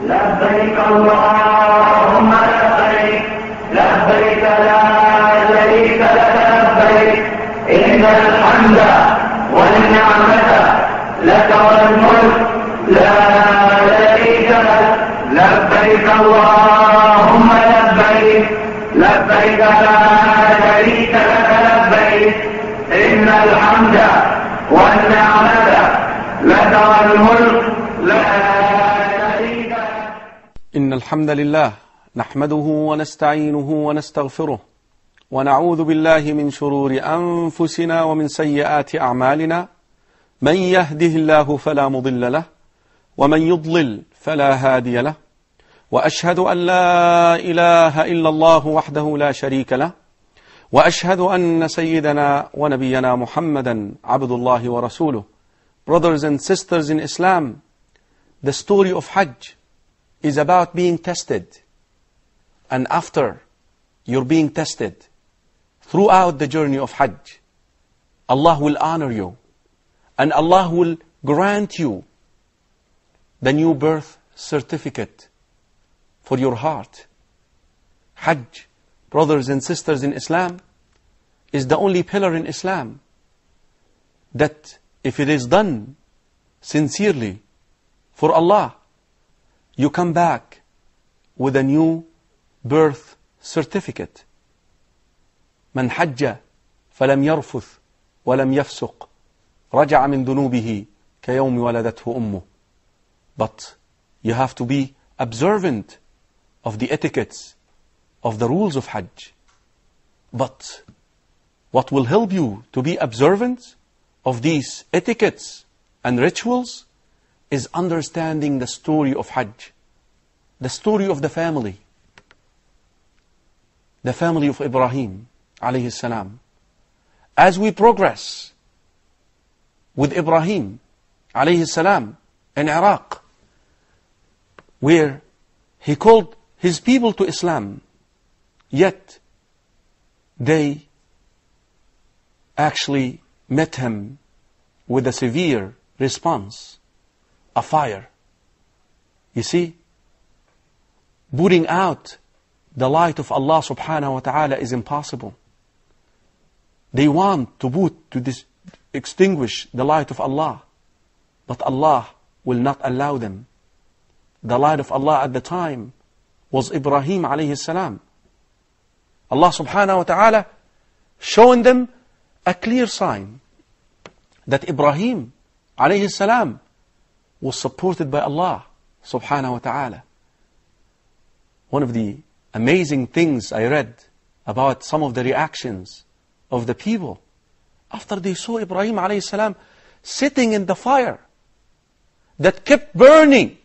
لبيك اللهم لبيك لبيك لا شريك لك لبيك إن الحمد والنعمة لك والملك لا شريك لك لبيك اللهم لبيك لبيك لا شريك لك لبيك إن الحمد والنعمة لك والملك لا شريك لك. إن الحمد لله نحمده ونستعينه ونستغفره ونعوذ بالله من شرور أنفسنا ومن سيئات أعمالنا. من يهده الله فلا مضل له ومن يضلل فلا هادي له، وأشهد أن لا إله إلا الله وحده لا شريك له، وأشهد أن سيدنا ونبينا محمدا عبد الله ورسوله. Brothers and sisters in Islam, the story of Hajj is about being tested. And after you're being tested, throughout the journey of Hajj, Allah will honor you and Allah will grant you the new birth certificate for your heart. Hajj, brothers and sisters in Islam, is the only pillar in Islam that if it is done sincerely for Allah, you come back with a new birth certificate. من حج فلم يرفث ولم يفسق رجع من ذنوبه كيوم ولدته أمه. But you have to be observant of the etiquettes, of the rules of Hajj. But what will help you to be observant of these etiquettes and rituals is understanding the story of Hajj, the story of the family of Ibrahim alayhi salam. As we progress with Ibrahim alayhi salam in Iraq, where he called his people to Islam, yet they actually met him with a severe response, a fire. You see, putting out the light of Allah subhanahu wa ta'ala is impossible. They want to extinguish the light of Allah, but Allah will not allow them. The light of Allah at the time was Ibrahim alayhi salam. Allah subhanahu wa ta'ala showing them a clear sign that Ibrahim alayhi salam was supported by Allah subhanahu wa ta'ala. One of the amazing things I read about some of the reactions of the people after they saw Ibrahim alayhi salam sitting in the fire that kept burning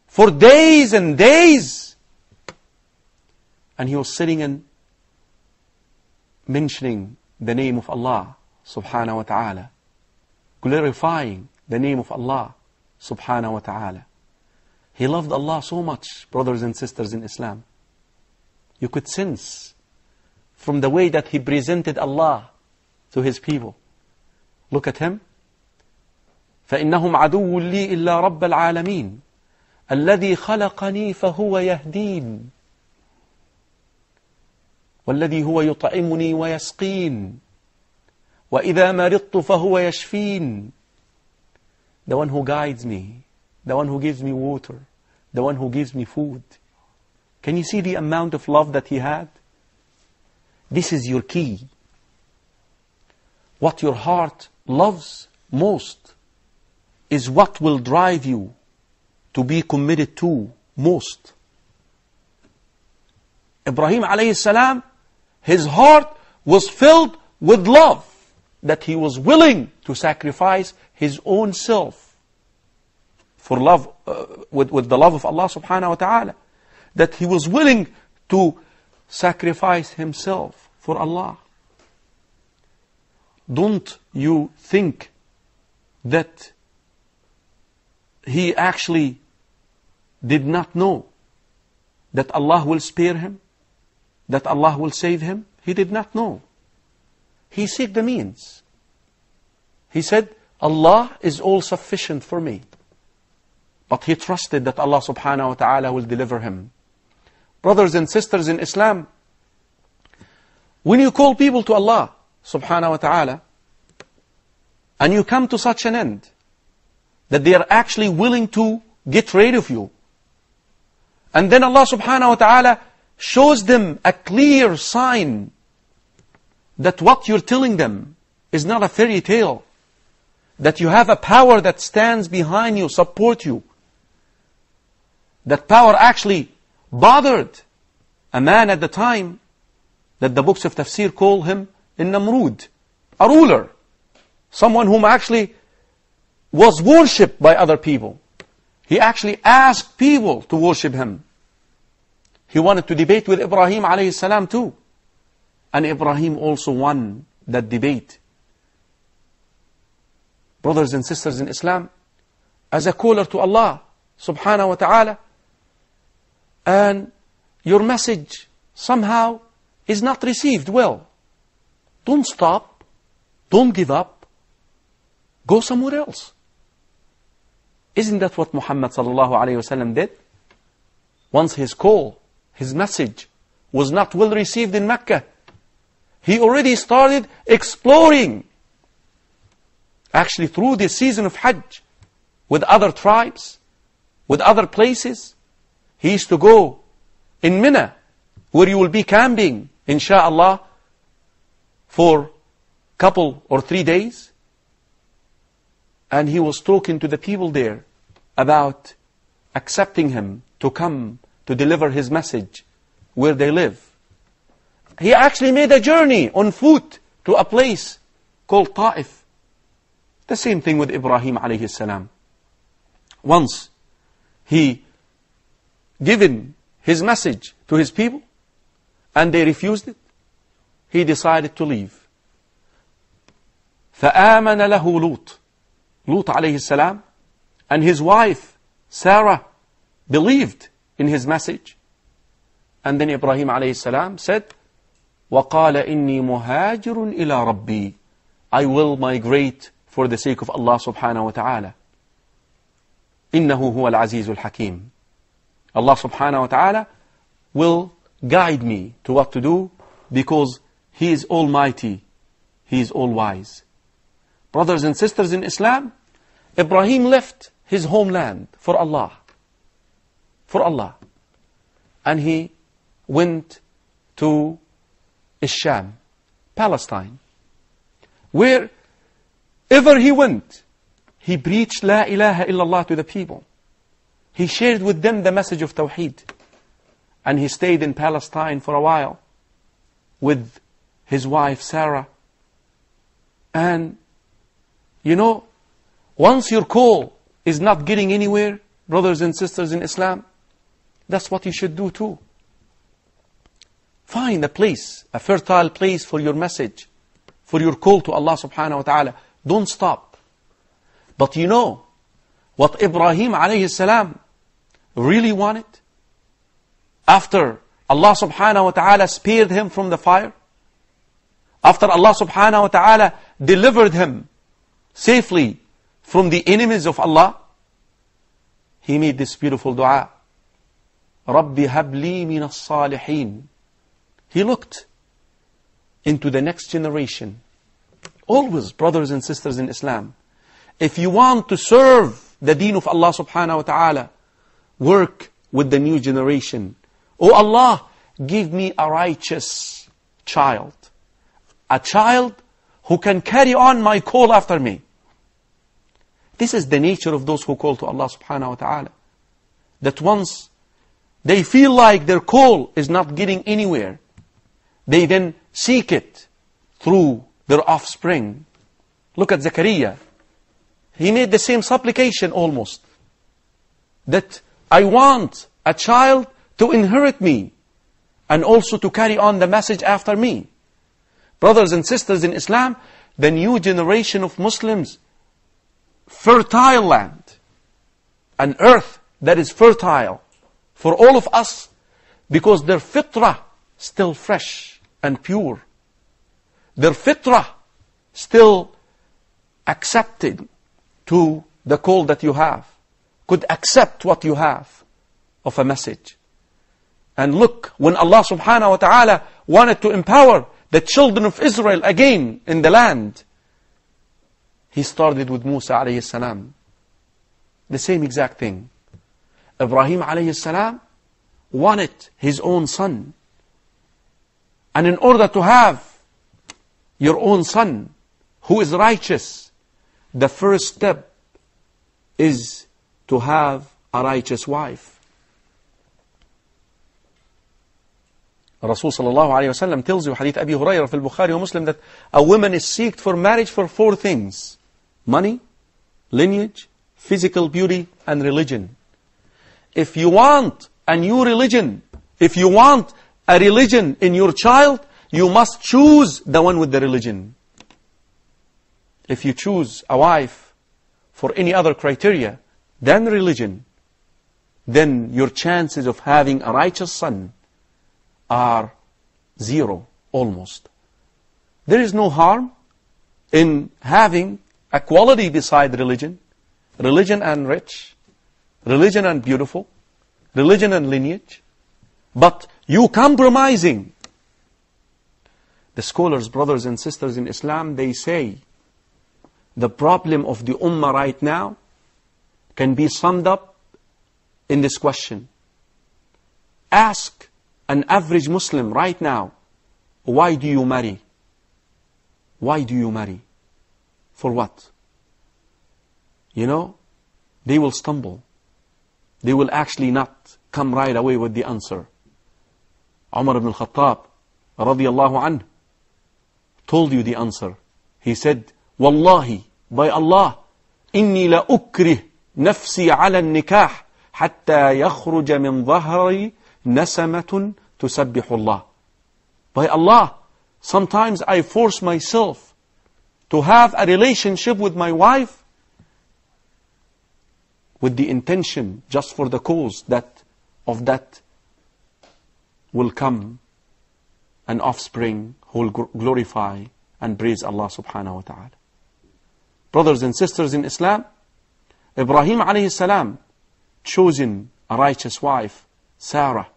for days and days, and he was sitting and mentioning the name of Allah subhanahu wa ta'ala, glorifying the name of Allah subhanahu wa ta'ala. He loved Allah so much, brothers and sisters in Islam. You could sense from the way that he presented Allah to his people. Look at him. فَإِنَّهُمْ عَدُوٌّ لِّي إِلَّا رَبَّ الْعَالَمِينَ الَّذِي خَلَقَنِي فَهُوَ يَهْدِينِ وَالَّذِي هُوَ يُطْعِمُنِي وَيَسْقِينِ وَإِذَا مَرِضْتُ فَهُوَ يَشْفِينِ. The one who guides me, the one who gives me water, the one who gives me food. Can you see the amount of love that he had? This is your key. What your heart loves most is what will drive you to be committed to most. Ibrahim alayhi salam, his heart was filled with love, that he was willing to sacrifice his own self for love, with the love of Allah subhanahu wa ta'ala, that he was willing to sacrifice himself for Allah. Don't you think that he actually did not know that Allah will spare him, that Allah will save him? He did not know. He sought the means. He said, Allah is all sufficient for me. But he trusted that Allah subhanahu wa ta'ala will deliver him. Brothers and sisters in Islam, when you call people to Allah subhanahu wa ta'ala, and you come to such an end, that they are actually willing to get rid of you, and then Allah subhanahu wa ta'ala shows them a clear sign that what you're telling them is not a fairy tale, that you have a power that stands behind you, support you. That power actually bothered a man at the time that the books of tafsir call him Namrud, a ruler, someone whom actually was worshipped by other people. He actually asked people to worship him. He wanted to debate with Ibrahim alayhi salam too. And Ibrahim also won that debate. Brothers and sisters in Islam, as a caller to Allah subhanahu wa ta'ala, and your message somehow is not received well, don't stop, don't give up, go somewhere else. Isn't that what Muhammad sallallahu alayhi wa sallam did? Once his call, his message was not well received in Mecca, he already started exploring, actually through the season of Hajj, with other tribes, with other places. He used to go in Mina, where you will be camping, insha'Allah, for couple or 3 days. And he was talking to the people there about accepting him to come to deliver his message where they live. He actually made a journey on foot to a place called Ta'if. The same thing with Ibrahim alayhi salam. Once he given his message to his people and they refused it, he decided to leave. فآمن له لوط, Lut alayhi salam, and his wife Sarah believed in his message. And then Ibrahim alayhi salam said, وَقَالَ إِنِّي مُهَاجِرٌ إِلَىٰ رَبِّي, I will migrate for the sake of Allah subhanahu wa ta'ala. إِنَّهُ هُوَ الْعَزِيزُ الْحَكِيمُ. Allah subhanahu wa ta'ala will guide me to what to do because He is almighty, He is all wise. Brothers and sisters in Islam, Ibrahim left his homeland for Allah. For Allah. And he went to Sham, Palestine. Wherever he went, he preached La ilaha illallah to the people. He shared with them the message of Tawheed. And he stayed in Palestine for a while with his wife Sarah. And you know, once your call is not getting anywhere, brothers and sisters in Islam, that's what you should do too. Find a place, a fertile place for your message, for your call to Allah subhanahu wa ta'ala. Don't stop. But you know what Ibrahim alayhi salam really wanted? After Allah subhanahu wa ta'ala spared him from the fire, after Allah subhanahu wa ta'ala delivered him safely from the enemies of Allah, he made this beautiful dua. Rabbi habli min as-salihin. He looked into the next generation. Always, brothers and sisters in Islam, if you want to serve the deen of Allah subhanahu wa ta'ala, work with the new generation. Oh Allah, give me a righteous child. A child who can carry on my call after me. This is the nature of those who call to Allah subhanahu wa ta'ala. That once they feel like their call is not getting anywhere, they then seek it through their offspring. Look at Zakaria. He made the same supplication almost. That I want a child to inherit me and also to carry on the message after me. Brothers and sisters in Islam, the new generation of Muslims, fertile land, an earth that is fertile for all of us because their fitrah still fresh and pure. Their fitrah still accepted to the call that you have. could accept what you have of a message. And look, when Allah subhanahu wa ta'ala wanted to empower the children of Israel again in the land, He started with Musa alayhi salam. The same exact thing. Ibrahim alayhi salam wanted his own son. And in order to have your own son who is righteous, the first step is to have a righteous wife. Rasul sallallahu alayhi wa sallam tells you, Hadith Abi Hurairah fil Bukhari wa Muslim, that a woman is seeked for marriage for 4 things: money, lineage, physical beauty, and religion. If you want a new religion, if you want a religion in your child, you must choose the one with the religion. If you choose a wife for any other criteria than religion, then your chances of having a righteous son are 0, almost. There is no harm in having a quality beside religion. Religion and rich, religion and beautiful, religion and lineage. But you compromising. The scholars, brothers and sisters in Islam, they say the problem of the ummah right now can be summed up in this question. Ask an average Muslim right now, why do you marry? Why do you marry? For what? You know, they will stumble. They will actually not come right away with the answer. Umar ibn al-Khattab radiyallahu anhu told you the answer. He said, Wallahi, by Allah, inni la ukrih nafsi ala nikah hatta yakhruja min dhahri nasamatun tusabbihu Allah. By Allah, sometimes I force myself to have a relationship with my wife with the intention, just for the cause that of that will come an offspring who will glorify and praise Allah subhanahu wa ta'ala. Brothers and sisters in Islam, Ibrahim alayhi salam chosen a righteous wife, Sarah.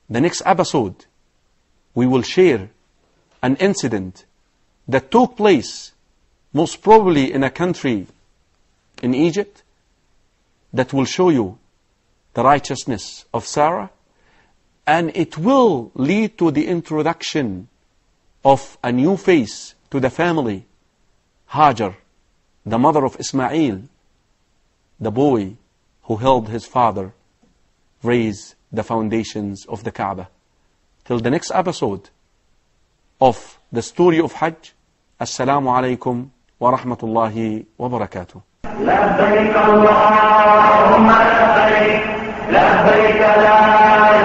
The next episode, we will share an incident that took place most probably in a country in Egypt that will show you the righteousness of Sarah, and it will lead to the introduction of a new face to the family, Hajar, the mother of Ismail, the boy who helped his father raise the foundations of the Kaaba. Till the next episode of the story of Hajj, Assalamu alaikum wa rahmatullahi wa barakatuh. لبيك اللهم لبيك لبيك لا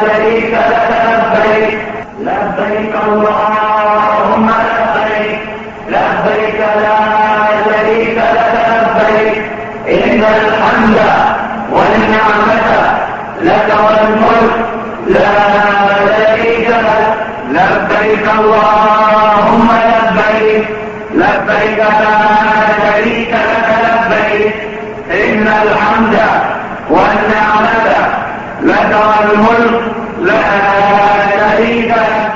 شريك لك لبيك لبيك اللهم لبيك لبيك لا شريك لك لبيك إن الحمد والنعمة لك والملك لا شريك لك لبيك اللهم لبيك لبيك لا شريك لك لبيك إن الحمد والنعمة لك والملك لا شريك لك